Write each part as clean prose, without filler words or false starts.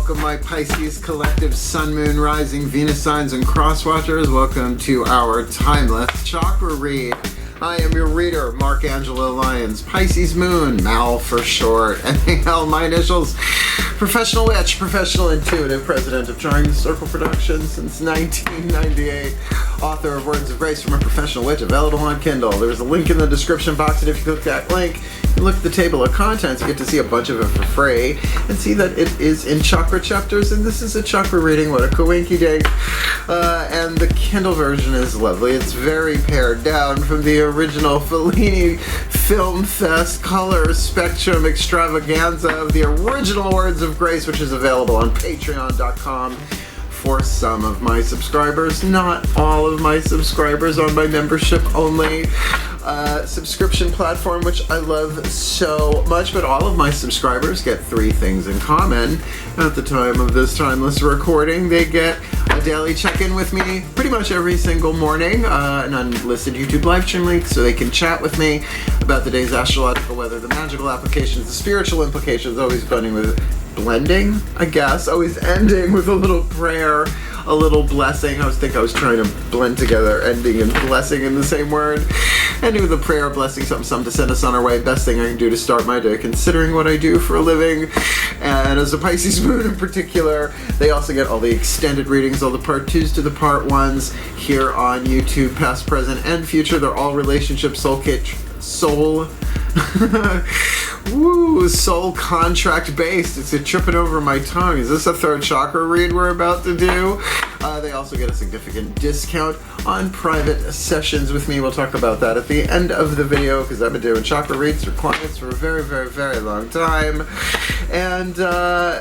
Welcome, my Pisces collective, Sun, Moon, Rising, Venus signs, and cross-watchers. Welcome to our Timeless Chakra Read. I am your reader, Angelo, Lyons. Pisces Moon, Mal for short. NAL, my initials. Professional witch, professional intuitive, president of Triangle Circle Productions since 1998. Author of Words of Grace from a Professional Witch, available on Kindle. There's a link in the description box, and if you click that link, you look at the table of contents, you get to see a bunch of it for free, and see that it is in chakra chapters, and this is a chakra reading. What a coinky dink. And the Kindle version is lovely. It's very pared down from the original Fellini Film Fest color spectrum extravaganza of the original Words of Grace, which is available on patreon.com for some of my subscribers, not all of my subscribers, on my membership only subscription platform, which I love so much. But all of my subscribers get three things in common. At the time of this timeless recording, they get a daily check-in with me pretty much every single morning, an unlisted YouTube live stream link so they can chat with me about the day's astrological weather, the magical applications, the spiritual implications, always blending, I guess, always ending with a little prayer, a little blessing. I was trying to blend together ending and blessing in the same word. Ending with a prayer, blessing, something to send us on our way. Best thing I can do to start my day, considering what I do for a living. And as a Pisces Moon in particular, they also get all the extended readings, all the part 2s to the part 1s here on YouTube, past, present, and future. They're all relationship, soul soul contract based. It's tripping over my tongue. Is this a third chakra read we're about to do? They also get a significant discount on private sessions with me. We'll talk about that at the end of the video, because I've been doing chakra reads for clients for a very, very, very long time. And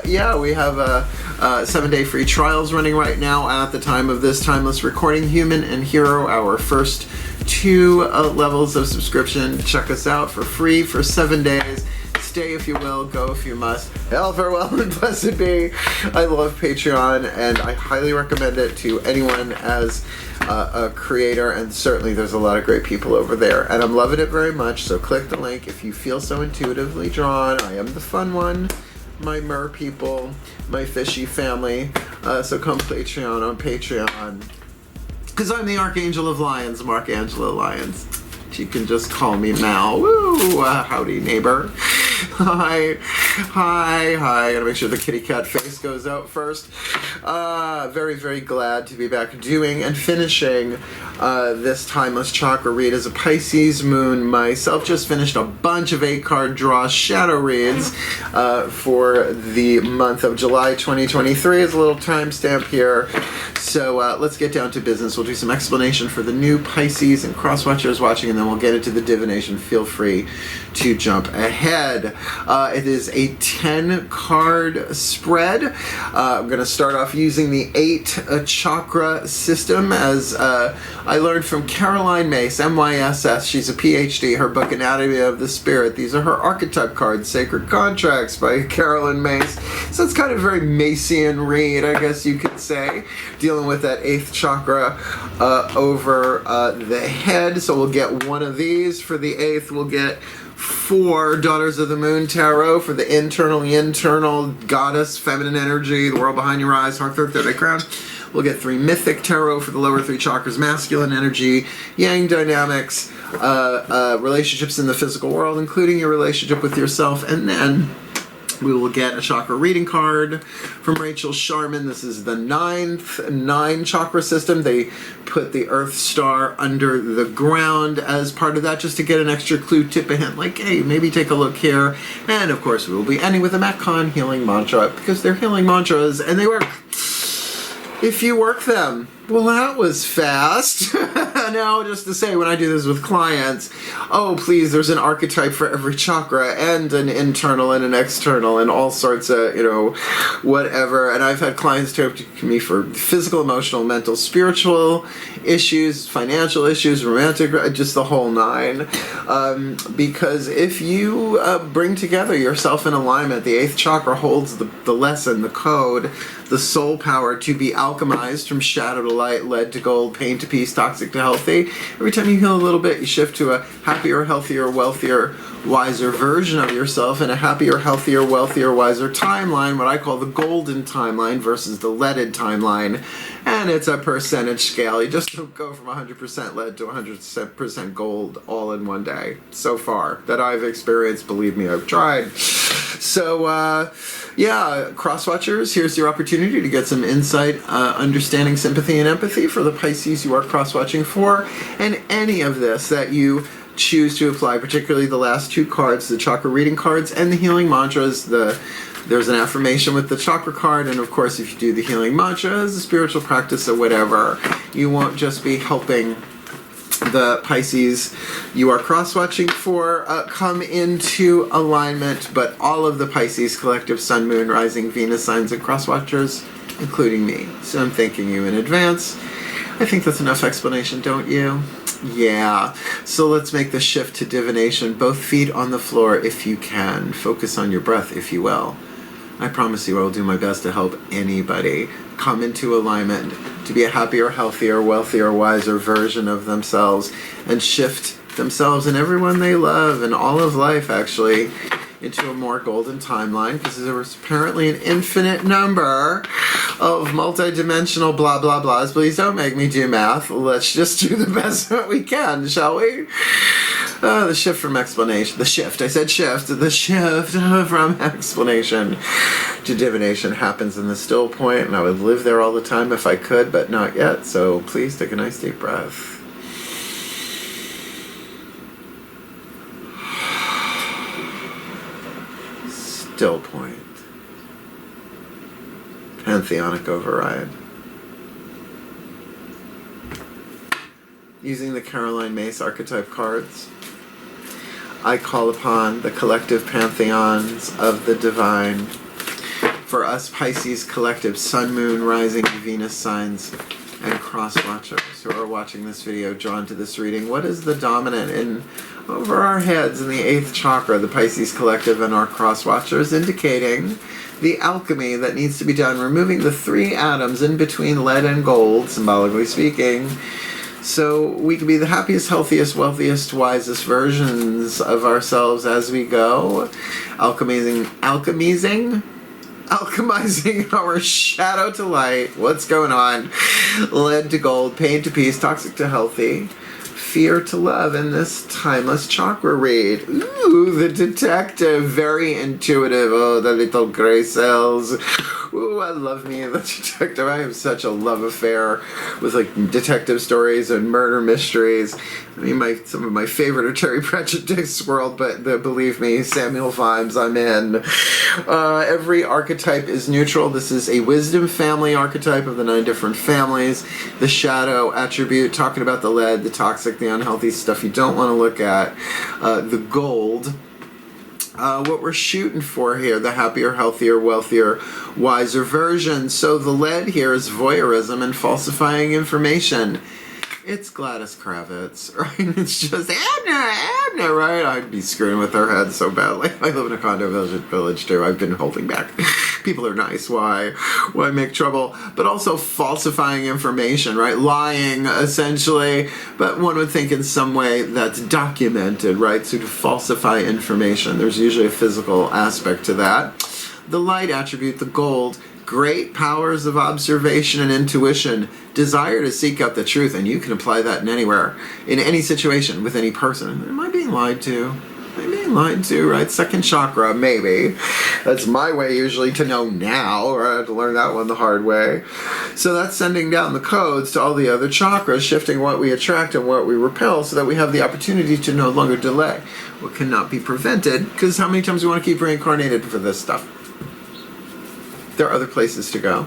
yeah, we have a 7-day free trials running right now at the time of this timeless recording. Human and Hero, our first 2 levels of subscription. Check us out for free for 7 days. Stay if you will, go if you must. Hell, farewell, and blessed be. I love Patreon, and I highly recommend it to anyone as a creator, and certainly there's a lot of great people over there, and I'm loving it very much. So click the link if you feel so intuitively drawn. I am the fun one, my mer people, my fishy family. So come Patreon on Patreon, because I'm the Archangel of Lyons, Angelo Lyons. You can just call me Mal. Woo! Howdy, neighbor. Hi. Gotta make sure the kitty cat face goes out first. Very, very glad to be back doing and finishing this timeless chakra read as a Pisces Moon myself. Just finished a bunch of 8-card draw shadow reads for the month of July 2023. There's a little timestamp here. So let's get down to business. We'll do some explanation for the new Pisces and cross-watchers watching, and then we'll get into the divination. Feel free to jump ahead. It is a 10-card spread. I'm going to start off using the 8 chakra system, as I learned from Caroline Myss, MYSS. She's a PhD. Her book, Anatomy of the Spirit. These are her archetype cards, Sacred Contracts by Caroline Myss. So it's kind of a very Macian read, I guess you could say, dealing with that 8th chakra over the head. So we'll get one of these for the 8th. We'll get 4 Daughters of the Moon Tarot for the internal goddess, feminine energy, the world behind your eyes, heart, third eye crown. We'll get 3 Mythic Tarot for the lower 3 chakras, masculine energy, yang dynamics, relationships in the physical world, including your relationship with yourself, and then we will get a chakra reading card from Rachel Sharman. This is the 9th 9 chakra system. They put the Earth Star under the ground as part of that, just to get an extra clue, tip, a hint, like, hey, maybe take a look here. And of course, we will be ending with a Metcon healing mantra, because they're healing mantras and they work if you work them. Well, that was fast. Now, just to say, when I do this with clients, oh, please, there's an archetype for every chakra, and an internal and an external, and all sorts of, whatever. And I've had clients turn to me for physical, emotional, mental, spiritual issues, financial issues, romantic, just the whole 9. Because if you bring together yourself in alignment, the 8th chakra holds the lesson, the code, the soul power to be alchemized from shadow to light, lead to gold, pain to peace, toxic to health, healthy. Every time you heal a little bit, you shift to a happier, healthier, wealthier, wiser version of yourself, and a happier, healthier, wealthier, wiser timeline, what I call the golden timeline versus the leaded timeline. And it's a percentage scale. You just don't go from 100% lead to 100% gold all in one day. So far that I've experienced, believe me, I've tried. So, yeah, cross-watchers, here's your opportunity to get some insight, understanding, sympathy, and empathy for the Pisces you are cross-watching for, and any of this that you choose to apply, particularly the last two cards, the chakra reading cards and the healing mantras. There's an affirmation with the chakra card, and of course if you do the healing mantras, the spiritual practice or whatever, you won't just be helping the Pisces you are cross-watching for come into alignment, but all of the Pisces collective Sun, Moon, Rising, Venus signs and cross-watchers, including me. So I'm thanking you in advance. I think that's enough explanation, don't you? Yeah. So let's make the shift to divination. Both feet on the floor if you can. Focus on your breath if you will. I promise you I will do my best to help anybody come into alignment to be a happier, healthier, wealthier, wiser version of themselves and shift themselves and everyone they love and all of life actually into a more golden timeline, because there was apparently an infinite number of multi-dimensional blah blah blahs. Please don't make me do math. Let's just do the best that we can, shall we? The shift from explanation, the shift from explanation to divination happens in the still point, and I would live there all the time if I could, but not yet. So please take a nice deep breath. Still point. Pantheonic override. Using the Caroline Mace archetype cards, I call upon the collective pantheons of the divine. For us Pisces collective Sun, Moon, Rising, Venus signs and cross-watchers who are watching this video drawn to this reading, what is the dominant in over our heads in the 8th chakra, the Pisces collective and our cross-watchers, indicating the alchemy that needs to be done, removing the 3 atoms in between lead and gold, symbolically speaking, so we can be the happiest, healthiest, wealthiest, wisest versions of ourselves as we go, alchemizing our shadow to light. What's going on? Lead to gold, pain to peace, toxic to healthy, fear to love in this timeless chakra read. Ooh, the detective, very intuitive. Oh, the little gray cells. Ooh, I love me the detective. I have such a love affair with like detective stories and murder mysteries. I mean, some of my favorite are Terry Pratchett, Discworld, but believe me, Samuel Vimes, I'm in. Every archetype is neutral. This is a wisdom family archetype of the 9 different families. The shadow attribute, talking about the lead, the toxic, the unhealthy stuff you don't want to look at. The gold. What we're shooting for here, the happier, healthier, wealthier, wiser version. So the lead here is voyeurism and falsifying information. It's Gladys Kravitz, right? It's just Abner, right? I'd be screwing with her head so badly. I live in a condo village too. I've been holding back. People are nice. Why make trouble? But also falsifying information, right? Lying, essentially. But one would think in some way that's documented, right? So to falsify information, there's usually a physical aspect to that. The light attribute, the gold, great powers of observation and intuition, desire to seek out the truth, and you can apply that in anywhere, in any situation, with any person. Am I being lied to? Am I being lied to, right? 2nd chakra, maybe. That's my way usually to know now, or I had to learn that one the hard way. So that's sending down the codes to all the other chakras, shifting what we attract and what we repel, so that we have the opportunity to no longer delay what cannot be prevented, because how many times do we want to keep reincarnated for this stuff? There are other places to go.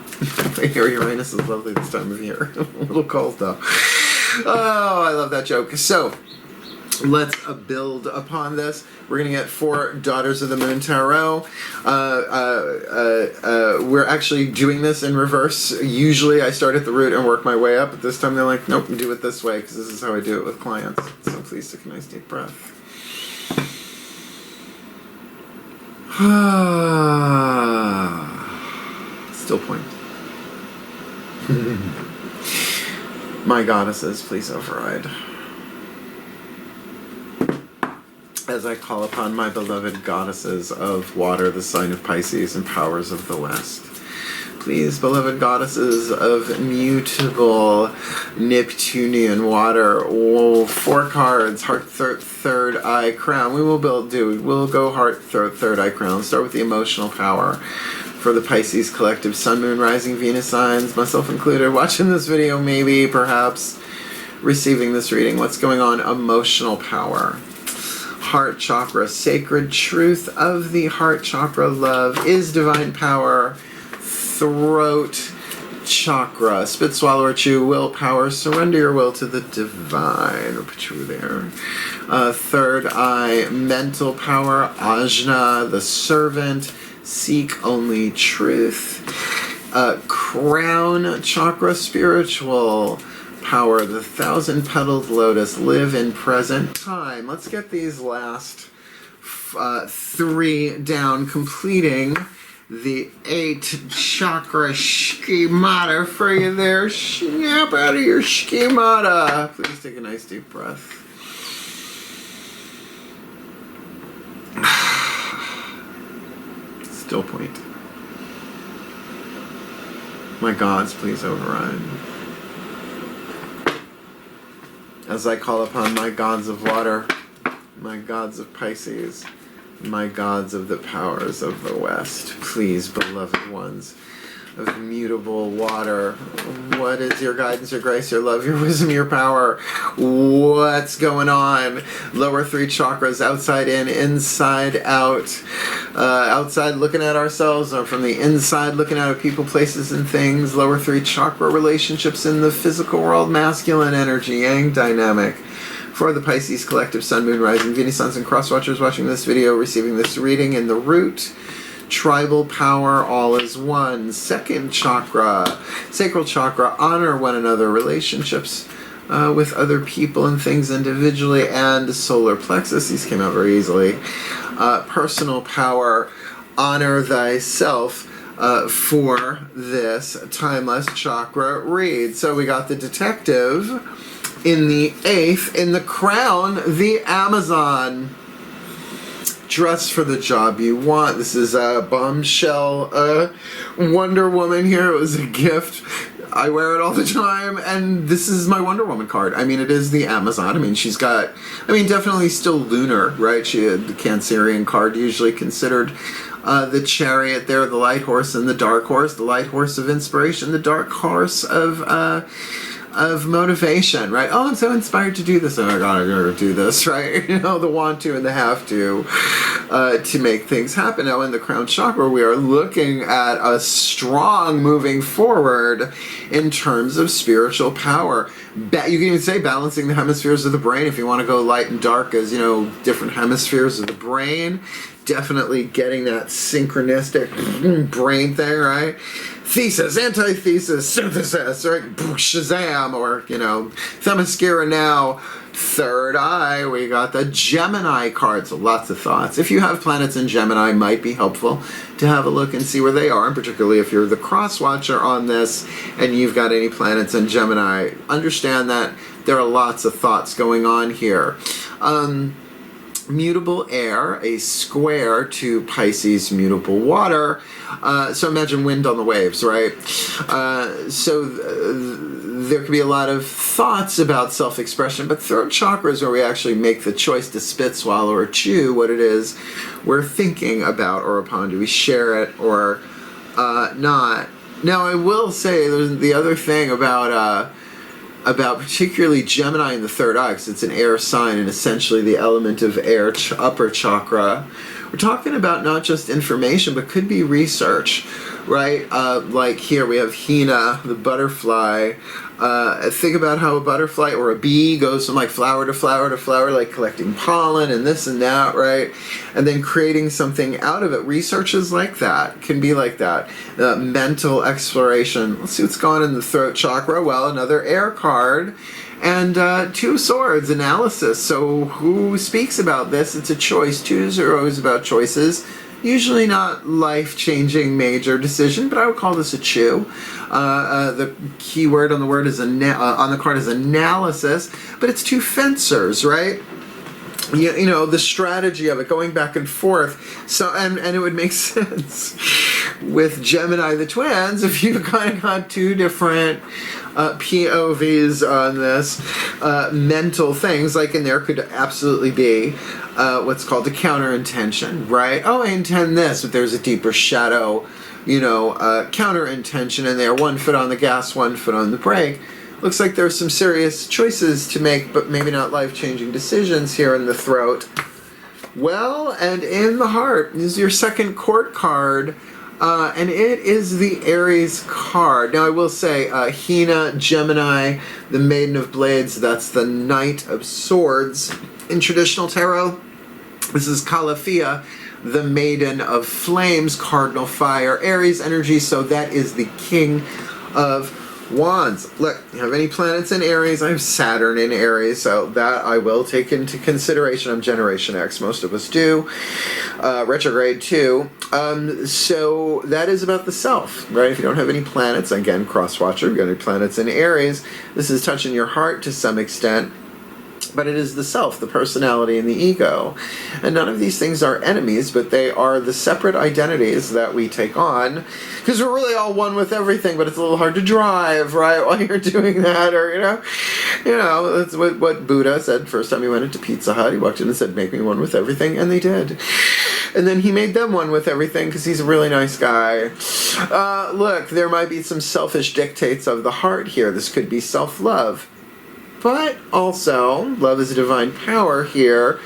I hear Uranus is lovely this time of year. A little cold though. Oh, I love that joke. So, let's build upon this. We're going to get 4 Daughters of the Moon Tarot. We're actually doing this in reverse. Usually I start at the root and work my way up, but this time they're like, nope, do it this way, because this is how I do it with clients. So please take a nice deep breath. Still point. My goddesses, please override. As I call upon my beloved goddesses of water, the sign of Pisces, and powers of the West. Please, beloved goddesses of mutable Neptunian water. Oh, 4 cards, heart, third eye, crown. We'll go heart, third eye, crown. Start with the emotional power for the Pisces collective, sun, moon, rising, Venus signs, myself included, watching this video, maybe, perhaps, receiving this reading. What's going on? Emotional power. Heart chakra, sacred truth of the heart chakra, love is divine power. Throat chakra, spit, swallow, or chew, willpower, surrender your will to the divine. We'll put you there. Third eye, mental power, ajna, the servant, seek only truth. Crown chakra, spiritual power, the 1,000-petaled lotus, live in present time. Let's get these last 3 down, completing the 8 chakra schemata for you there. Snap out of your schemata. Please take a nice deep breath. Still point. My gods, please override. As I call upon my gods of water, my gods of Pisces, my gods of the powers of the West, please, beloved ones of mutable water, what is your guidance, your grace, your love, your wisdom, your power? What's going on? Lower 3 chakras, outside in, inside out. Outside looking at ourselves, or from the inside looking at people, places, and things. Lower 3 chakra, relationships in the physical world, masculine energy, yang dynamic. For the Pisces collective, sun, moon, rising, Venus, suns, and cross watchers watching this video, receiving this reading in the root, tribal power, all is one. Second chakra, sacral chakra, honor one another, relationships with other people and things individually, and solar plexus, these came out very easily. Personal power, honor thyself. For this Timeless Chakra Read. So we got the detective in the 8th, in the crown, the Amazon. Dress for the job you want. This is a bombshell Wonder Woman here. It was a gift. I wear it all the time, and this is my Wonder Woman card. I mean, it is the Amazon. I mean, she's got, definitely still lunar, right? She had the Cancerian card, usually considered the chariot there, the light horse and the dark horse, the light horse of inspiration, the dark horse of motivation, right? Oh, I'm so inspired to do this. Oh my God, I gotta do this, right? The want to and the have to make things happen. Now, in the crown chakra, we are looking at a strong moving forward in terms of spiritual power. You can even say balancing the hemispheres of the brain if you want to go light and dark as, different hemispheres of the brain. Definitely getting that synchronistic brain thing, right? Thesis, antithesis, synthesis, right? Shazam, or, Themyscira now. Third eye, we got the Gemini card, so lots of thoughts. If you have planets in Gemini, might be helpful to have a look and see where they are, and particularly if you're the cross-watcher on this and you've got any planets in Gemini, understand that there are lots of thoughts going on here. Mutable air, a square to Pisces mutable water. So imagine wind on the waves, right? There could be a lot of thoughts about self-expression, but third chakra is where we actually make the choice to spit, swallow, or chew what it is we're thinking about or upon. Do we share it or not? Now, I will say there's the other thing about particularly Gemini in the third eye, because it's an air sign and essentially the element of air, upper chakra. We're talking about not just information, but could be research, right? Like here we have Hina, the butterfly. Think about how a butterfly or a bee goes from like flower to flower to flower, like collecting pollen and this and that, right? And then creating something out of it. Research is like that, can be like that. Mental exploration. Let's see what's going on in the throat chakra. Well, another air card. And 2 swords, analysis. So who speaks about this? It's a choice. 2 is always about choices. Usually not life-changing major decision, but I would call this a chew. The key word on the word is on the card is analysis, but it's two fencers, right? You know, the strategy of it, going back and forth. So, and it would make sense with Gemini the twins if you kind of got two different POVs on this mental things. Like in there could absolutely be what's called a counter intention, right? Oh, I intend this, but there's a deeper shadow, you know, counter intention in there. 1 foot on the gas, 1 foot on the brake. Looks like there's some serious choices to make, but maybe not life-changing decisions here in the throat. Well, and in the heart is your second court card, and it is the Aries card. Now, I will say, Hina, Gemini, the Maiden of Blades, that's the Knight of Swords. In traditional tarot, this is Calafia, the Maiden of Flames, Cardinal Fire, Aries energy, so that is the King of Wands. Look, you have any planets in Aries? I have Saturn in Aries, so that I will take into consideration. I'm Generation X, most of us do. Retrograde too. So that is about the self, right? If you don't have any planets, again, cross-watcher, you've got any planets in Aries, this is touching your heart to some extent. But it is the self, the personality, and the ego. And none of these things are enemies, but they are the separate identities that we take on. Because we're really all one with everything, but it's a little hard to drive, right, while you're doing that. Or, you know, that's what Buddha said first time he went into Pizza Hut. He walked in and said, make me one with everything, and they did. And then he made them one with everything because he's a really nice guy. Look, there might be some selfish dictates of the heart here. This could be self-love. But also, love is a divine power here.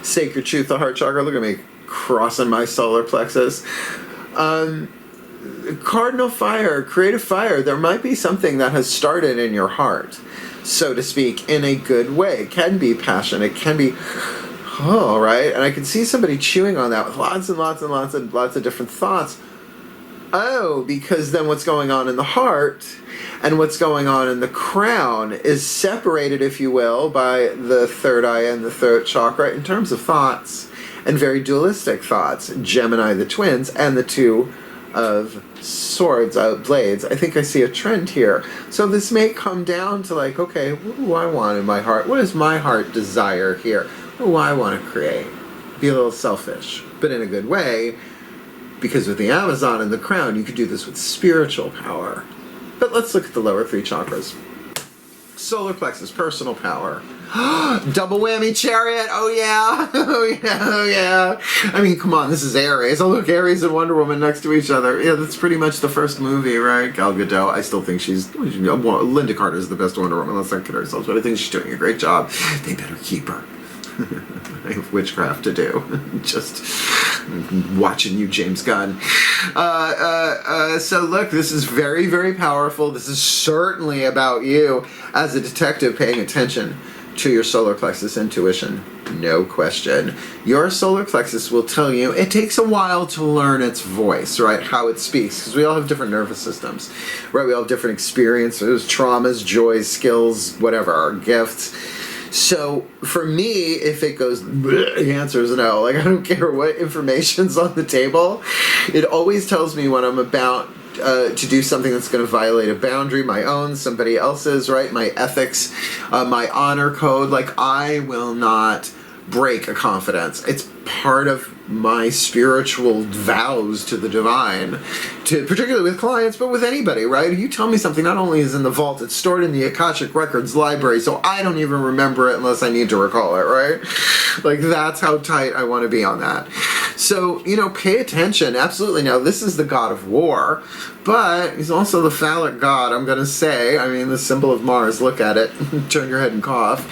Sacred truth, the heart chakra. Look at me crossing my solar plexus. Cardinal fire, creative fire. There might be something that has started in your heart, so to speak, in a good way. It can be passion. It can be, right? And I can see somebody chewing on that with lots and lots and lots of different thoughts. Oh, because then what's going on in the heart and what's going on in the crown is separated, if you will, by the third eye and the throat chakra in terms of thoughts, and very dualistic thoughts. Gemini, the twins, and the Two of Swords, blades. I think I see a trend here. So this may come down to like, okay, what do I want in my heart? What does my heart desire here? What do I want to create? Be a little selfish, but in a good way. Because with the Amazon and the crown, you could do this with spiritual power. But let's look at the lower three chakras. Solar plexus, personal power. Double whammy chariot, oh yeah, oh yeah, oh yeah. I mean, come on, this is Aries. Oh look, Aries and Wonder Woman next to each other. Yeah, that's pretty much the first movie, right? Gal Gadot, I still think Linda Carter is the best Wonder Woman, let's not kid ourselves, but I think she's doing a great job. They better keep her. I have witchcraft to do. Just watching you, James Gunn. So look, this is very, very powerful. This is certainly about you as a detective paying attention to your solar plexus intuition. No question. Your solar plexus will tell you it takes a while to learn its voice, right? How it speaks. Because we all have different nervous systems, right? We all have different experiences, traumas, joys, skills, whatever, gifts. So for me, if it goes, the answer is no. Like, I don't care what information's on the table. It always tells me when I'm about to do something that's going to violate a boundary, my own, somebody else's, right? My ethics, my honor code. Like, I will not break a confidence. It's part of my spiritual vows to the divine, particularly with clients, but with anybody, right? You tell me something, not only is in the vault, it's stored in the Akashic Records library, so I don't even remember it unless I need to recall it, right? Like, that's how tight I want to be on that. So, pay attention, absolutely. Now, this is the god of war, but he's also the phallic god, I'm going to say. I mean, the symbol of Mars, look at it, turn your head and cough.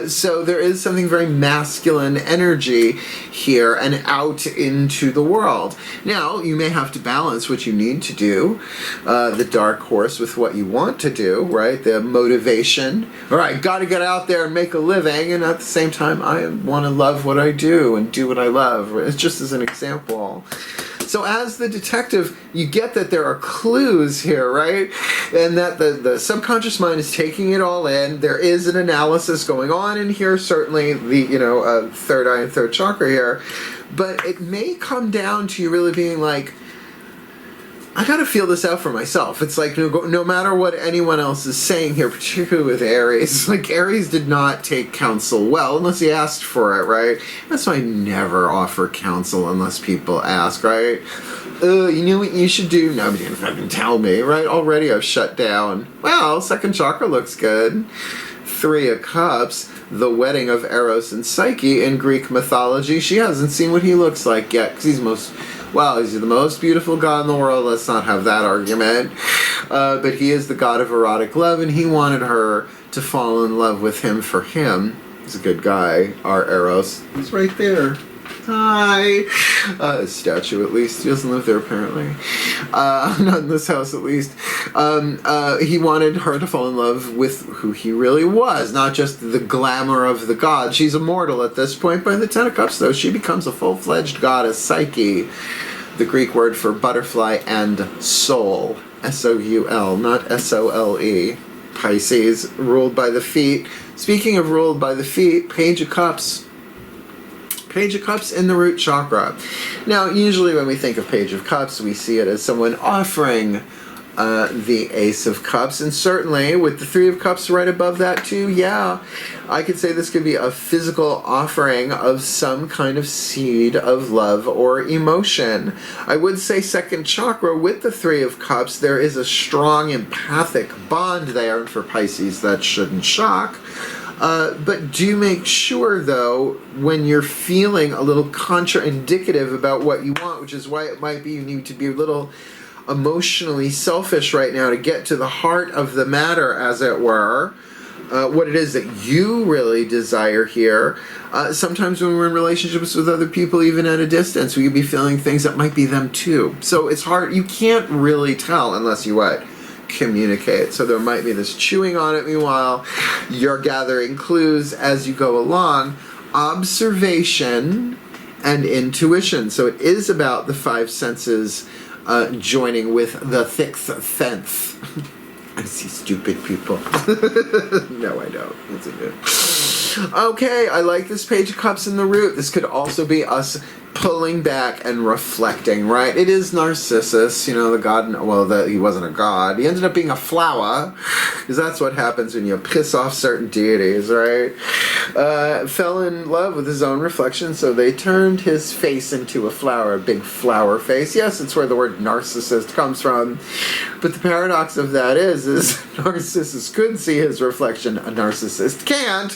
So there is something very masculine energy here and out into the world. Now, you may have to balance what you need to do, the dark horse with what you want to do, right? The motivation. All right, got to get out there and make a living, and at the same time, I want to love what I do and do what I love. It's just as an example. So as the detective, you get that there are clues here, right? And that the subconscious mind is taking it all in. There is an analysis going on in here, certainly the, third eye and third chakra here. But it may come down to you really being like, I gotta feel this out for myself. It's like no matter what anyone else is saying here, particularly with Aries, like Aries did not take counsel well unless he asked for it, right? That's why I never offer counsel unless people ask, right? You know what you should do? Nobody's gonna fucking tell me, right? Already I've shut down. Well, second chakra looks good. 3 of Cups, the wedding of Eros and Psyche in Greek mythology. She hasn't seen what he looks like yet because he's the most beautiful god in the world. Let's not have that argument. But he is the god of erotic love, and he wanted her to fall in love with him for him. He's a good guy. Our Eros. He's right there. Hi. Statue, at least. He doesn't live there, apparently. Not in this house, at least. He wanted her to fall in love with who he really was, not just the glamour of the god. She's immortal at this point. By the 10 of Cups, though, she becomes a full-fledged goddess, Psyche, the Greek word for butterfly and soul. S-O-U-L, not S-O-L-E. Pisces, ruled by the feet. Speaking of ruled by the feet, Page of Cups. Page of Cups in the root chakra. Now, usually when we think of Page of Cups, we see it as someone offering the Ace of Cups, and certainly with the 3 of Cups right above that too, yeah, I could say this could be a physical offering of some kind of seed of love or emotion. I would say second chakra with the 3 of Cups, there is a strong empathic bond there, and for Pisces that shouldn't shock. But do make sure, though, when you're feeling a little contraindicative about what you want, which is why it might be you need to be a little emotionally selfish right now to get to the heart of the matter, as it were, what it is that you really desire here. Sometimes when we're in relationships with other people, even at a distance, we could be feeling things that might be them too. So it's hard. You can't really tell unless you what? Communicate. So there might be this chewing on it. Meanwhile, you're gathering clues as you go along. Observation and intuition. So it is about the 5 senses joining with the 6th sense. I see stupid people. No, I don't. That's a good. Okay, I like this Page of Cups in the root. This could also be us pulling back and reflecting, right? It is Narcissus, the god. Well, he wasn't a god. He ended up being a flower, because that's what happens when you piss off certain deities, right? Fell in love with his own reflection, so they turned his face into a flower, a big flower face. Yes, it's where the word narcissist comes from. But the paradox of that is Narcissus could see his reflection. A narcissist can't,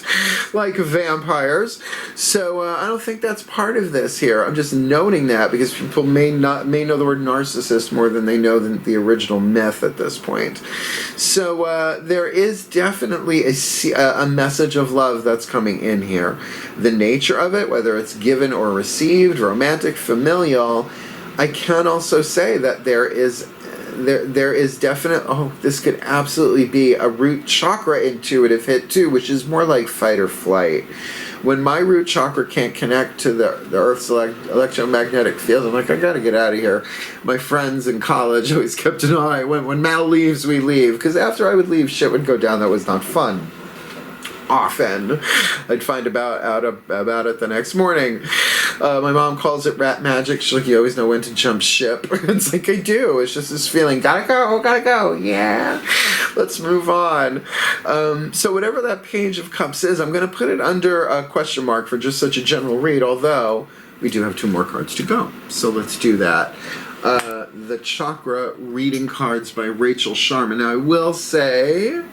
like vampires. So I don't think that's part of this here. I'm just noting that because people may know the word narcissist more than they know the original myth at this point. So there is definitely a message of love that's coming in here. The nature of it, whether it's given or received, romantic, familial, I can also say that there is definite, this could absolutely be a root chakra intuitive hit too, which is more like fight or flight. When my root chakra can't connect to the Earth's electromagnetic field, I'm like, I gotta get out of here. My friends in college always kept an eye. When Mal leaves, we leave. Because after I would leave, shit would go down that was not fun. Often. I'd find out about it the next morning. My mom calls it rat magic. She's like, you always know when to jump ship. It's like, I do. It's just this feeling, gotta go, yeah. Let's move on. So whatever that Page of Cups is, I'm going to put it under a question mark for just such a general read, although we do have 2 more cards to go. So let's do that. The Chakra Reading Cards by Rachel Sharman. Now I will say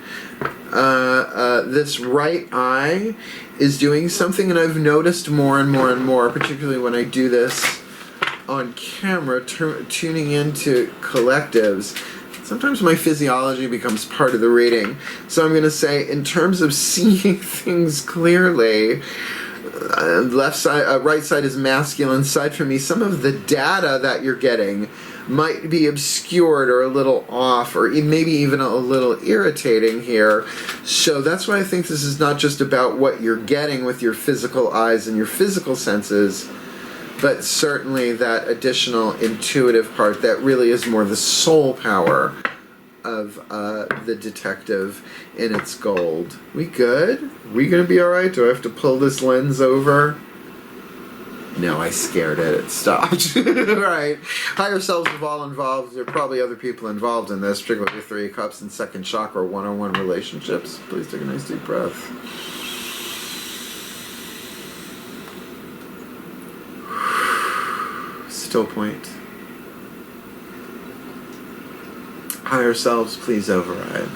this right eye is doing something, and I've noticed more and more, particularly when I do this on camera, tuning into collectives. Sometimes my physiology becomes part of the reading. So I'm going to say, in terms of seeing things clearly, left side, right side is masculine side for me. Some of the data that you're getting might be obscured or a little off, or maybe even a little irritating here. So that's why I think this is not just about what you're getting with your physical eyes and your physical senses, but certainly that additional intuitive part that really is more the soul power of the detective in its gold. We good? We gonna be alright? Do I have to pull this lens over? No, I scared it. It stopped. Alright. Higher selves of all involved. There are probably other people involved in this, particularly Three of Cups and second chakra one-on-one relationships. Please take a nice deep breath. Still point. Higher selves, please override.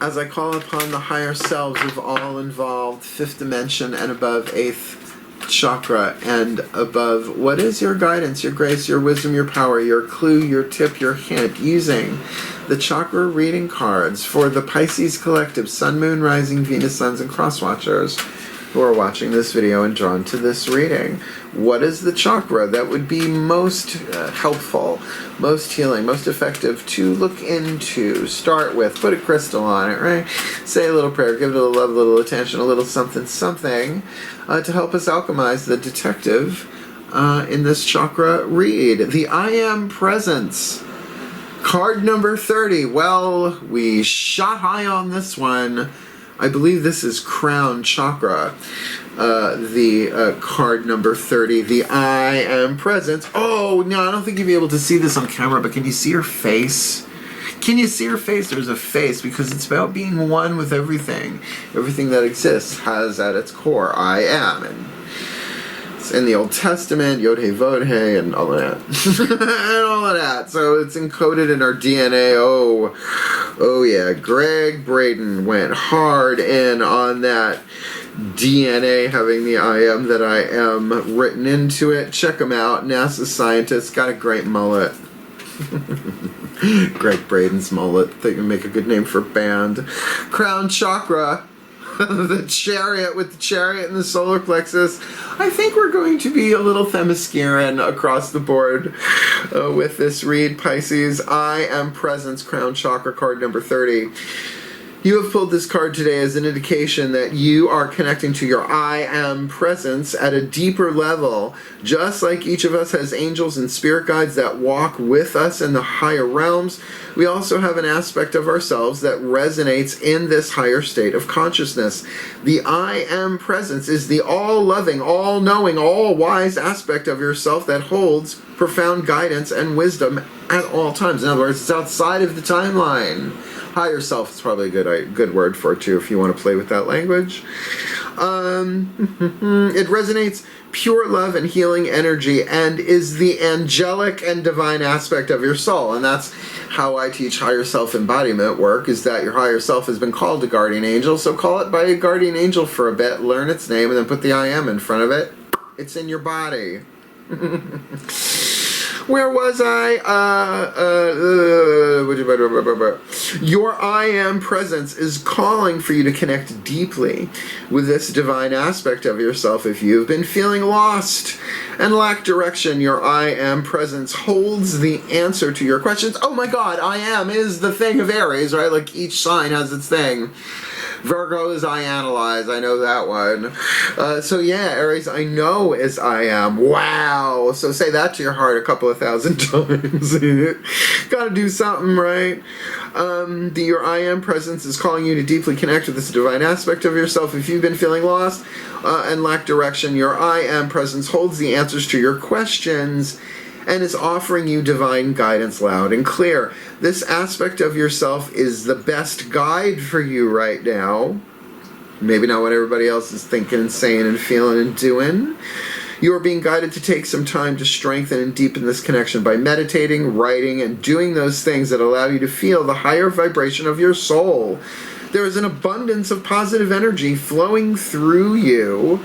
As I call upon the higher selves of all involved, 5th dimension and above, 8th chakra and above, what is your guidance, your grace, your wisdom, your power, your clue, your tip, your hint, using the chakra reading cards for the Pisces Collective, Sun, Moon, Rising, Venus, Suns, and Cross Watchers who are watching this video and drawn to this reading? What is the chakra that would be most helpful, most healing, most effective to look into? Start with, put a crystal on it, right? Say a little prayer, give it a little love, a little attention, a little something, something to help us alchemize the detective in this chakra read. The I Am Presence. Card number 30. Well, we shot high on this one. I believe this is Crown Chakra, the card number 30, the I Am Presence. Oh, no, I don't think you'll be able to see this on camera, but can you see her face? Can you see her face? There's a face, because it's about being one with everything. Everything that exists has at its core, I am. And it's in the Old Testament, Yod He Vod He, and all of that. And all of that. So it's encoded in our DNA. Oh yeah, Greg Braden went hard in on that DNA, having the I am that I am written into it. Check him out. NASA scientist, got a great mullet. Greg Braden's mullet. Think would make a good name for a band. Crown Chakra. The chariot, with the chariot and the solar plexus. I think we're going to be a little Themysciran across the board with this read, Pisces. I Am Presence, Crown Chakra, card number 30. You have pulled this card today as an indication that you are connecting to your I Am Presence at a deeper level. Just like each of us has angels and spirit guides that walk with us in the higher realms, we also have an aspect of ourselves that resonates in this higher state of consciousness. The I Am Presence is the all-loving, all-knowing, all-wise aspect of yourself that holds profound guidance and wisdom at all times. In other words, it's outside of the timeline. Higher self is probably a good word for it too, if you want to play with that language. It resonates pure love and healing energy and is the angelic and divine aspect of your soul. And that's how I teach higher self embodiment work, is that your higher self has been called a guardian angel. So call it by a guardian angel for a bit, learn its name, and then put the I am in front of it. It's in your body. Where was I? Your I Am Presence is calling for you to connect deeply with this divine aspect of yourself. If you've been feeling lost and lack direction, your I Am Presence holds the answer to your questions. Oh my God, I am is the thing of Aries, right? Like each sign has its thing. Virgo is I analyze, I know that one. So yeah, Aries, I know is I am. Wow. So say that to your heart a couple of thousand times. Gotta do something, right? Your I Am Presence is calling you to deeply connect with this divine aspect of yourself. If you've been feeling lost and lack direction, your I Am Presence holds the answers to your questions and is offering you divine guidance loud and clear. This aspect of yourself is the best guide for you right now. Maybe not what everybody else is thinking and saying and feeling and doing. You are being guided to take some time to strengthen and deepen this connection by meditating, writing, and doing those things that allow you to feel the higher vibration of your soul. There is an abundance of positive energy flowing through you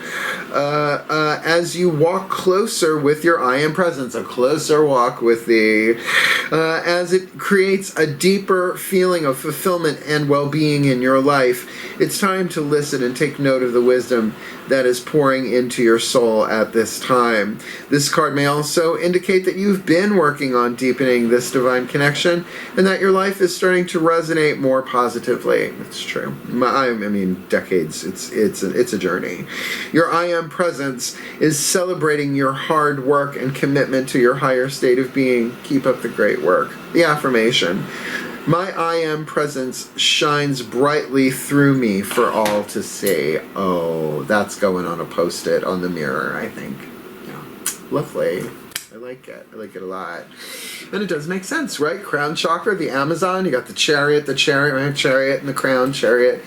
as you walk closer with your I Am Presence, a closer walk with thee, as it creates a deeper feeling of fulfillment and well-being in your life. It's time to listen and take note of the wisdom that is pouring into your soul at this time. This card may also indicate that you've been working on deepening this divine connection and that your life is starting to resonate more positively. It's true. I mean, decades. It's a journey. Your I Am Presence is celebrating your hard work and commitment to your higher state of being. Keep up the great work. The affirmation. My I Am Presence shines brightly through me for all to see. Oh, that's going on a post-it on the mirror, I think. Yeah. Lovely. I like it. I like it a lot. And it does make sense, right? Crown chakra, the Amazon, you got the chariot, right? Chariot and the crown, chariot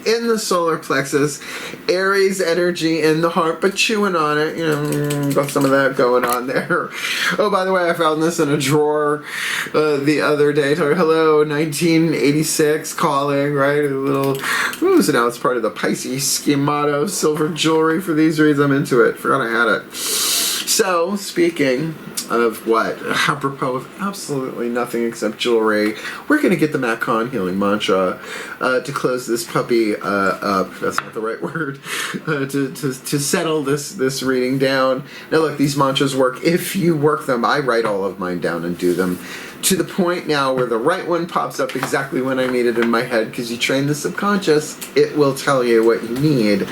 in the solar plexus, Aries energy in the heart, but chewing on it, you know, got some of that going on there. Oh, by the way, I found this in a drawer the other day. Hello, 1986, calling, right? A little, ooh, so now it's part of the Pisces schemato, silver jewelry for these reads. I'm into it. Forgot I had it. So, speaking of what? Apropos of absolutely nothing except jewelry, we're going to get the Matt Kahn healing mantra to close this puppy up. That's not the right word. To settle this reading down. Now look, these mantras work if you work them. I write all of mine down and do them to the point now where the right one pops up exactly when I need it in my head, because you train the subconscious. It will tell you what you need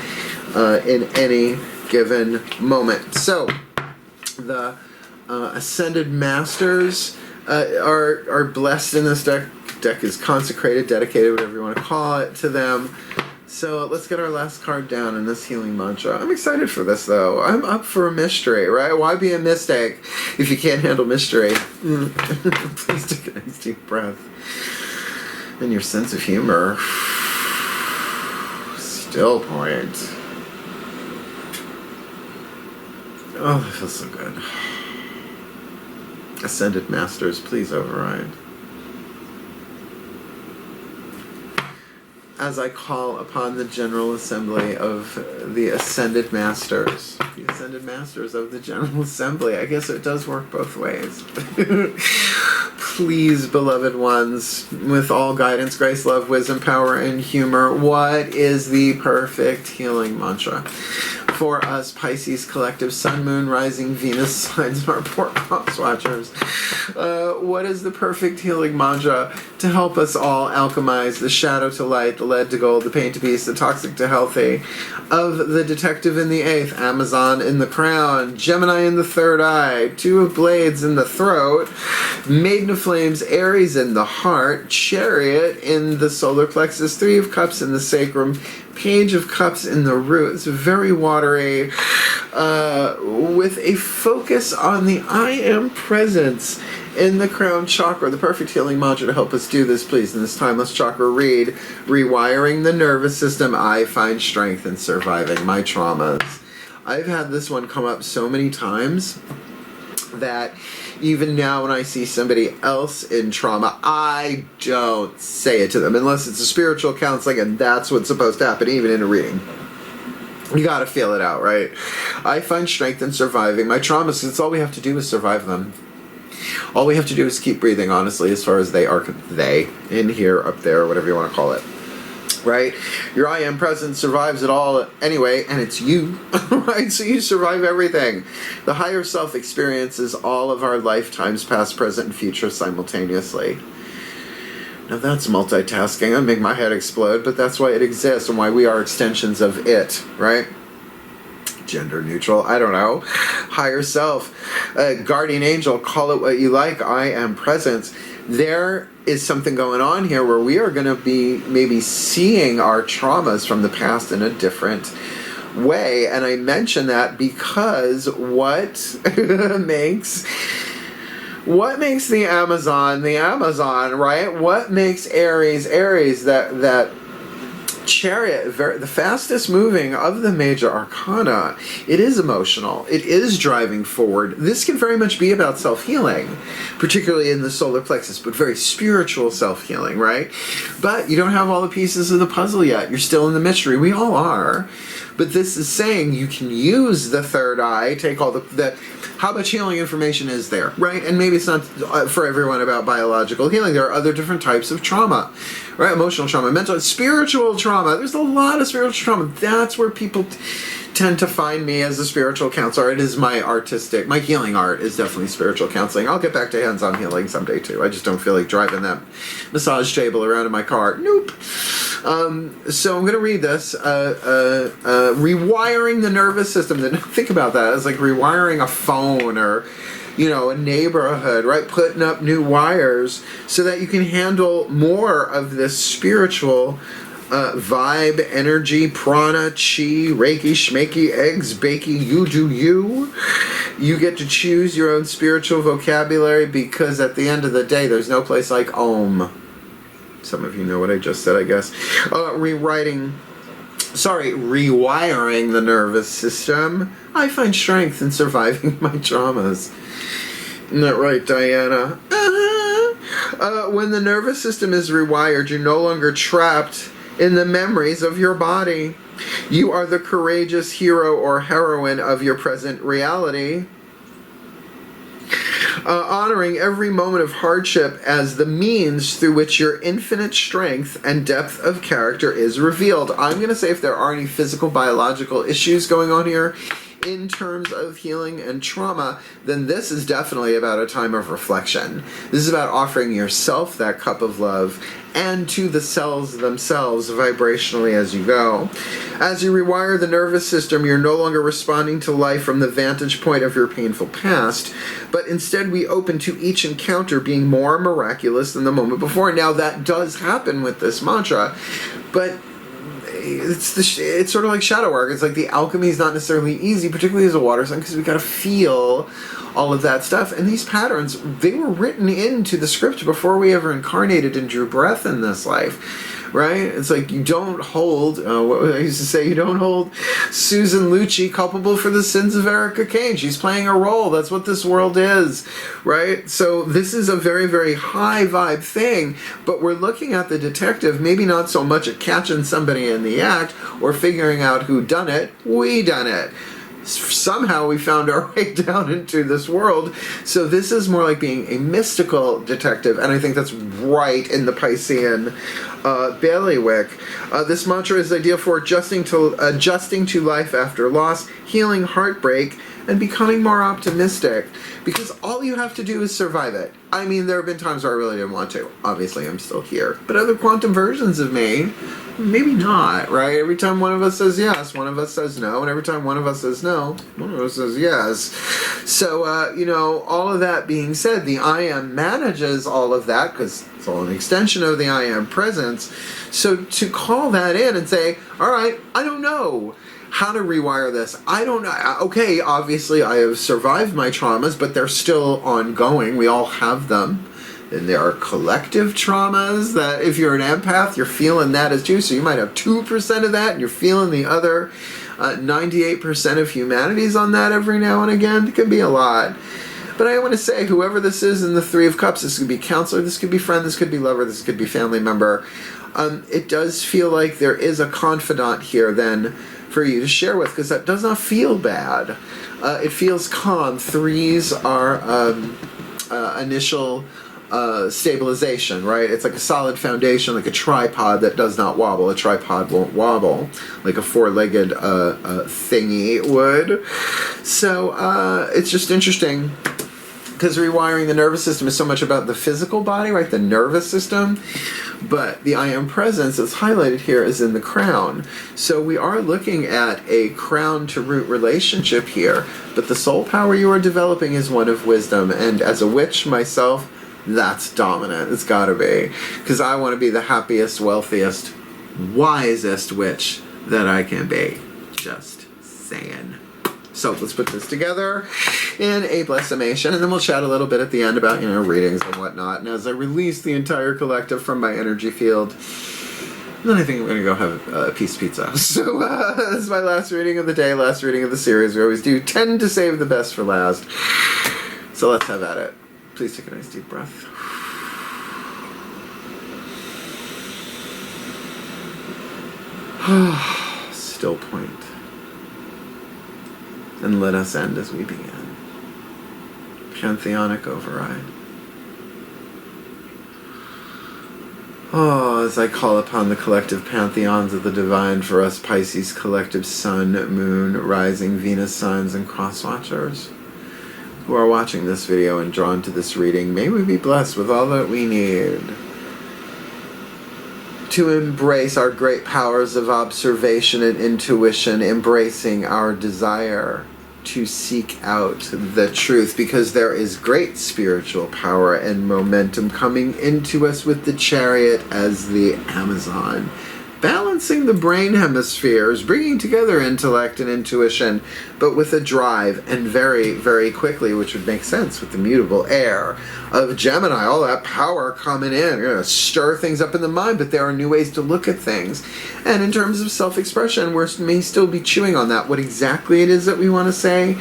in any given moment. So, the Ascended Masters are blessed in this deck. Deck is consecrated, dedicated, whatever you want to call it, to them. So let's get our last card down in this healing mantra. I'm excited for this, though. I'm up for a mystery, right? Why be a mistake if you can't handle mystery? Please take a nice deep breath. And your sense of humor. Still point. Oh, that feels so good. Ascended Masters, please override. As I call upon the General Assembly of the Ascended Masters. The Ascended Masters of the General Assembly. I guess it does work both ways. Please, beloved ones, with all guidance, grace, love, wisdom, power, and humor, what is the perfect healing mantra for us Pisces collective Sun, Moon, Rising, Venus signs, our poor cross watchers? What is the perfect healing mantra to help us all alchemize the shadow to light, the lead to gold, the pain to peace, the toxic to healthy, of the Detective in the 8th, Amazon in the crown, Gemini in the 3rd eye, 2 of blades in the throat, Maiden of Flames, Aries in the heart, Chariot in the solar plexus, 3 of cups in the sacrum, Page of Cups in the root. It's very watery, with a focus on the I Am Presence in the crown chakra. The perfect healing mantra to help us do this, please, in this Timeless Chakra Read. Rewiring the nervous system. I find strength in surviving my traumas. I've had this one come up so many times that even now when I see somebody else in trauma, I don't say it to them unless it's a spiritual counseling, and that's what's supposed to happen even in a reading. You gotta feel it out, right? I find strength in surviving my traumas. It's all we have to do is survive them. All we have to do is keep breathing, honestly, as far as they, in here, up there, whatever you want to call it. Right? Your I Am Presence survives it all anyway, and it's you, right? So you survive everything. The higher self experiences all of our lifetimes, past, present, and future simultaneously. Now that's multitasking. That'd make my head explode, but that's why it exists and why we are extensions of it, right? Gender neutral, I don't know. Higher self, guardian angel, call it what you like. I Am Presence. There is something going on here where we are going to be maybe seeing our traumas from the past in a different way. And I mention that because what makes the Amazon, right? What makes Aries, that Chariot, the fastest moving of the major arcana. It is emotional. It is driving forward. This can very much be about self-healing, particularly in the solar plexus, but very spiritual self-healing, right? But you don't have all the pieces of the puzzle yet. You're still in the mystery. We all are. But this is saying you can use the third eye, take all the how much healing information is there, right? And maybe it's not for everyone about biological healing. There are other different types of trauma, right? Emotional trauma, mental, spiritual trauma. There's a lot of spiritual trauma. That's where people tend to find me as a spiritual counselor. It is my healing art is definitely spiritual counseling. I'll get back to hands-on healing someday too. I just don't feel like driving that massage table around in my car. Nope. So I'm going to read this. Rewiring the nervous system. Think about that. It's like rewiring a phone or, a neighborhood, right? Putting up new wires so that you can handle more of this spiritual vibe, energy, prana, chi, reiki, shmeki, eggs, bakey, you do you. You get to choose your own spiritual vocabulary because at the end of the day, there's no place like Om. Some of you know what I just said, I guess. Rewiring the nervous system. I find strength in surviving my traumas. Isn't that right, Diana? When the nervous system is rewired, you're no longer trapped in the memories of your body. You are the courageous hero or heroine of your present reality. Honoring every moment of hardship as the means through which your infinite strength and depth of character is revealed. I'm going to say if there are any physical, biological issues going on here in terms of healing and trauma, then this is definitely about a time of reflection. This is about offering yourself that cup of love and to the cells themselves vibrationally as you go. As you rewire the nervous system, you're no longer responding to life from the vantage point of your painful past, but instead we open to each encounter being more miraculous than the moment before. Now that does happen with this mantra, but it's sort of like shadow work. It's like the alchemy is not necessarily easy, particularly as a water sign, because we got to feel all of that stuff. And these patterns, they were written into the script before we ever incarnated and drew breath in this life, right? It's like you don't hold, what I used to say, you don't hold Susan Lucci culpable for the sins of Erica Kane. She's playing a role. That's what this world is, right? So this is a very, very high vibe thing, but we're looking at the detective, maybe not so much at catching somebody in the act or figuring out who done it. We done it. Somehow we found our way down into this world. So this is more like being a mystical detective, and I think that's right in the Piscean bailiwick. This mantra is ideal for adjusting to life after loss, healing heartbreak, and becoming more optimistic, because all you have to do is survive it. I mean, there have been times where I really didn't want to. Obviously, I'm still here. But other quantum versions of me, maybe not, right? Every time one of us says yes, one of us says no, and every time one of us says no, one of us says yes. So, all of that being said, the I Am manages all of that, because it's all an extension of the I Am presence. So to call that in and say, all right, I don't know how to rewire this. I don't know. Okay, obviously I have survived my traumas, but they're still ongoing. We all have them. And there are collective traumas that if you're an empath, you're feeling that as too. So you might have 2% of that and you're feeling the other 98% of humanity's on that every now and again. It can be a lot. But I want to say, whoever this is in the Three of Cups, this could be counselor, this could be friend, this could be lover, this could be family member. It does feel like there is a confidant here then for you to share with, because that does not feel bad. It feels calm. Threes are initial stabilization, right? It's like a solid foundation, like a tripod that does not wobble. A tripod won't wobble, like a four-legged thingy would. So it's just interesting, because rewiring the nervous system is so much about the physical body, right? The nervous system. But the I Am presence that's highlighted here is in the crown. So we are looking at a crown to root relationship here. But the soul power you are developing is one of wisdom. And as a witch myself, that's dominant. It's gotta be. Because I want to be the happiest, wealthiest, wisest witch that I can be. Just saying. So let's put this together in a blessimation, and then we'll chat a little bit at the end about, readings and whatnot. And as I release the entire collective from my energy field, then I think I'm going to go have a piece of pizza. So this is my last reading of the day, last reading of the series. We always do tend to save the best for last. So let's have at it. Please take a nice deep breath. Still point. and let us end as we begin. Pantheonic override. Oh, as I call upon the collective pantheons of the divine for us Pisces collective sun, moon, rising, Venus signs, and cross-watchers who are watching this video and drawn to this reading, may we be blessed with all that we need to embrace our great powers of observation and intuition, embracing our desire to seek out the truth, because there is great spiritual power and momentum coming into us with the Chariot as the Amazon, balancing the brain hemispheres, bringing together intellect and intuition, but with a drive, and very, very quickly, which would make sense with the mutable air of Gemini, all that power coming in. You're going to stir things up in the mind, but there are new ways to look at things. And in terms of self-expression, we may still be chewing on that. What exactly it is that we want to say,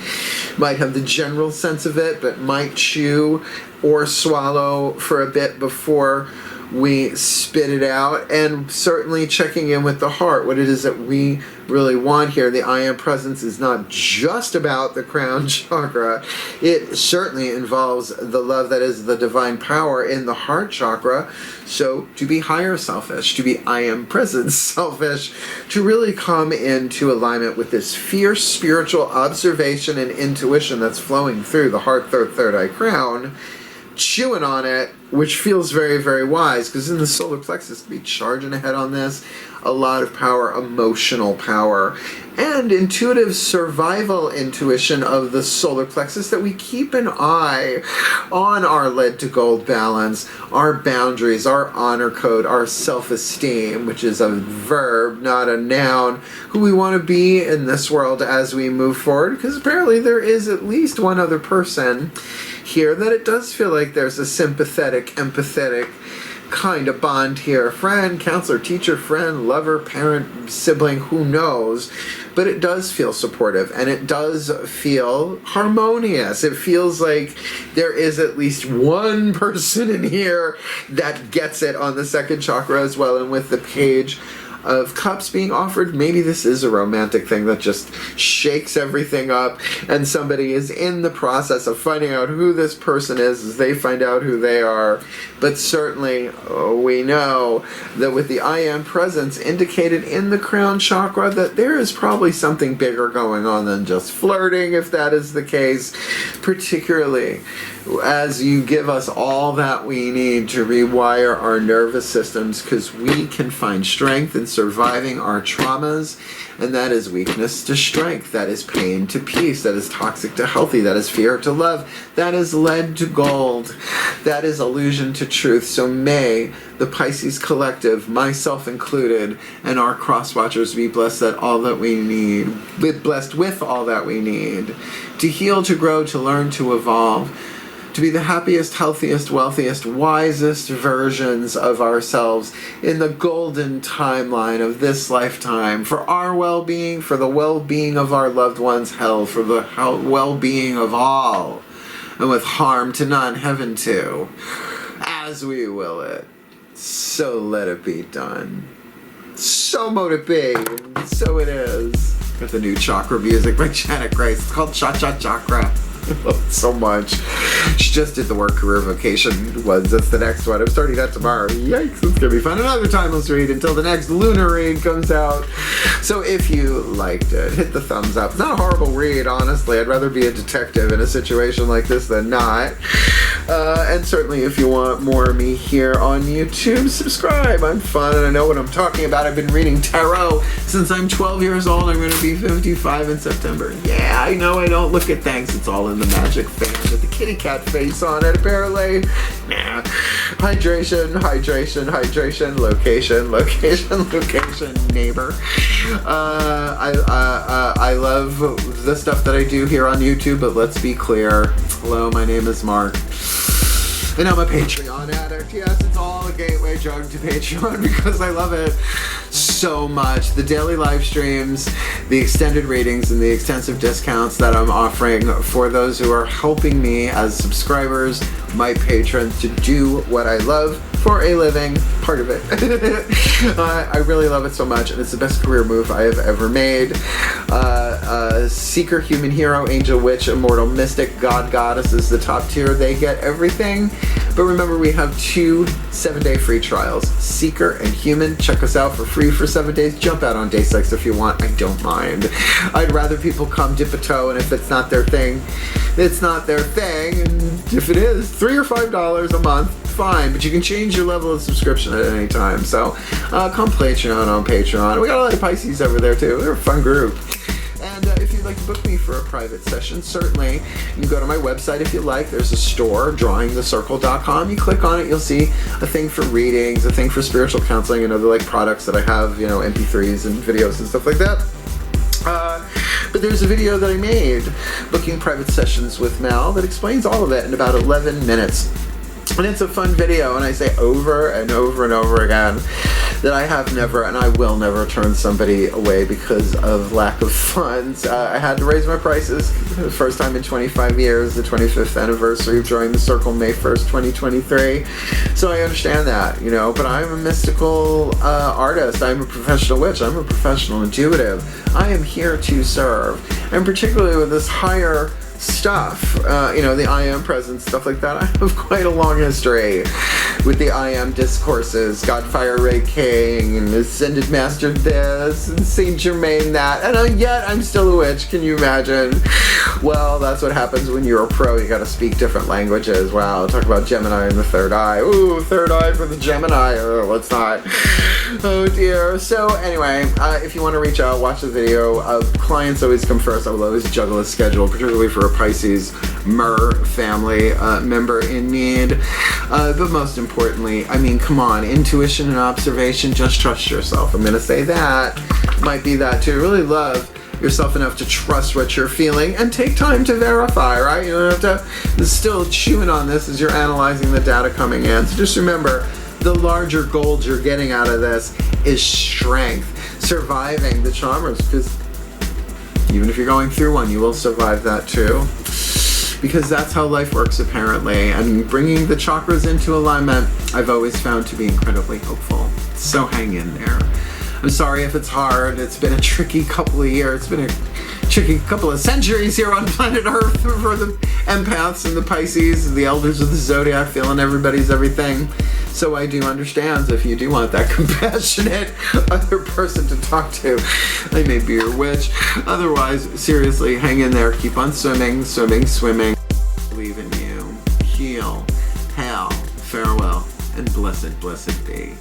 might have the general sense of it, but might chew or swallow for a bit before we spit it out, and certainly checking in with the heart, what it is that we really want here. The I Am Presence is not just about the crown chakra. It certainly involves the love that is the divine power in the heart chakra. So to be higher selfish, to be I Am Presence selfish, to really come into alignment with this fierce spiritual observation and intuition that's flowing through the heart, third eye crown, chewing on it, which feels very, very wise, because in the solar plexus, to be charging ahead on this, a lot of power, emotional power, and intuitive survival intuition of the solar plexus, that we keep an eye on our lead to gold balance, our boundaries, our honor code, our self-esteem, which is a verb, not a noun, who we want to be in this world as we move forward, because apparently there is at least one other person here that it does feel like there's a sympathetic, empathetic kind of bond here. Friend, counselor, teacher, friend, lover, parent, sibling, who knows? But it does feel supportive, and it does feel harmonious. It feels like there is at least one person in here that gets it on the second chakra as well. And with the Page of Cups being offered, maybe this is a romantic thing that just shakes everything up, and somebody is in the process of finding out who this person is as they find out who they are. But certainly we know that with the I Am Presence indicated in the crown chakra, that there is probably something bigger going on than just flirting, if that is the case, particularly as you give us all that we need to rewire our nervous systems, because we can find strength in surviving our traumas, and that is weakness to strength, that is pain to peace, that is toxic to healthy, that is fear to love, that is lead to gold, that is illusion to truth. So may the Pisces collective, myself included, and our cross-watchers be blessed that all that we need, blessed with all that we need to heal, to grow, to learn, to evolve, to be the happiest, healthiest, wealthiest, wisest versions of ourselves in the golden timeline of this lifetime, for our well-being, for the well-being of our loved ones, hell, for the well-being of all, and with harm to none, heaven to, as we will it. So let it be done. So mote it be, and so it is. Got the new chakra music by Janet Grace. It's called Cha Cha Chakra. I love it so much. She just did the work career vocation ones. That's the next one. I'm starting that tomorrow. Yikes, it's gonna be fun. Another timeless read until the next lunar read comes out. So if you liked it, hit the thumbs up. It's not a horrible read, honestly. I'd rather be a detective in a situation like this than not. And certainly if you want more of me here on YouTube, subscribe. I'm fun and I know what I'm talking about. I've been reading tarot since I'm 12 years old. I'm going to be 55 in September. Yeah, I know I don't look at things. It's all in the magic fan with the kitty cat face on it, apparently. Nah. Hydration, hydration, hydration, location, location, location, neighbor. I love the stuff that I do here on YouTube, but let's be clear. Hello, my name is Mark, and I'm a Patreon addict. Yes, it's all a gateway drug to Patreon because I love it so much. The daily live streams, the extended readings, and the extensive discounts that I'm offering for those who are helping me as subscribers, my patrons, to do what I love, for a living, part of it. I really love it so much, and it's the best career move I have ever made. Seeker, human hero, angel, witch, immortal, mystic, god, goddess is the top tier. They get everything. But remember, we have 2 7-day free trials. Seeker and human. Check us out for free for 7 days. Jump out on day 6 if you want. I don't mind. I'd rather people come dip a toe, and if it's not their thing, it's not their thing. And if it is, $3 or $5 a month, fine. But you can change your level of subscription at any time. So come Patreon on Patreon. We got a lot of Pisces over there too. They're a fun group. And if you'd like to book me for a private session, certainly you can go to my website if you like. There's a store, drawingthecircle.com. You click on it, you'll see a thing for readings, a thing for spiritual counseling, and other like products that I have, you know, MP3s and videos and stuff like that. But there's a video that I made, booking private sessions with Mel, that explains all of it in about 11 minutes. And it's a fun video, and I say over and over and over again that I have never and I will never turn somebody away because of lack of funds. I had to raise my prices for the first time in 25 years, the 25th anniversary of Drawing the Circle, May 1st, 2023. So I understand that, you know, but I'm a mystical artist. I'm a professional witch. I'm a professional intuitive. I am here to serve. And particularly with this higher stuff, you know, the I am presence, stuff like that. I have quite a long history with the I am discourses, Godfire Ray King, and Ascended Master this, and Saint Germain that, and yet I'm still a witch. Can you imagine? Well, that's what happens when you're a pro. You gotta speak different languages. Wow, talk about Gemini and the third eye. Ooh, third eye for the Gemini. Oh, let's not. Oh dear. So anyway, if you want to reach out, watch the video. Clients always come first. I will always juggle a schedule, particularly for a Pisces Mer family member in need. But most importantly, I mean, come on, intuition and observation, just trust yourself. I'm going to say that. Might be that too. Really love yourself enough to trust what you're feeling and take time to verify, right? You don't have to still chewing on this as you're analyzing the data coming in. So just remember, the larger gold you're getting out of this is strength, surviving the traumas, because even if you're going through one, you will survive that too. Because that's how life works, apparently. And bringing the chakras into alignment, I've always found to be incredibly hopeful. So hang in there. I'm sorry if it's hard. It's been a tricky couple of years. It's been a tricky couple of centuries here on planet Earth for the empaths and the Pisces and the elders of the zodiac, feeling everybody's everything. So I do understand if you do want that compassionate other person to talk to, I may be your witch. Otherwise, seriously, hang in there. Keep on swimming, swimming, swimming. Believe in you. Heal. Hail. Farewell. And blessed, blessed be.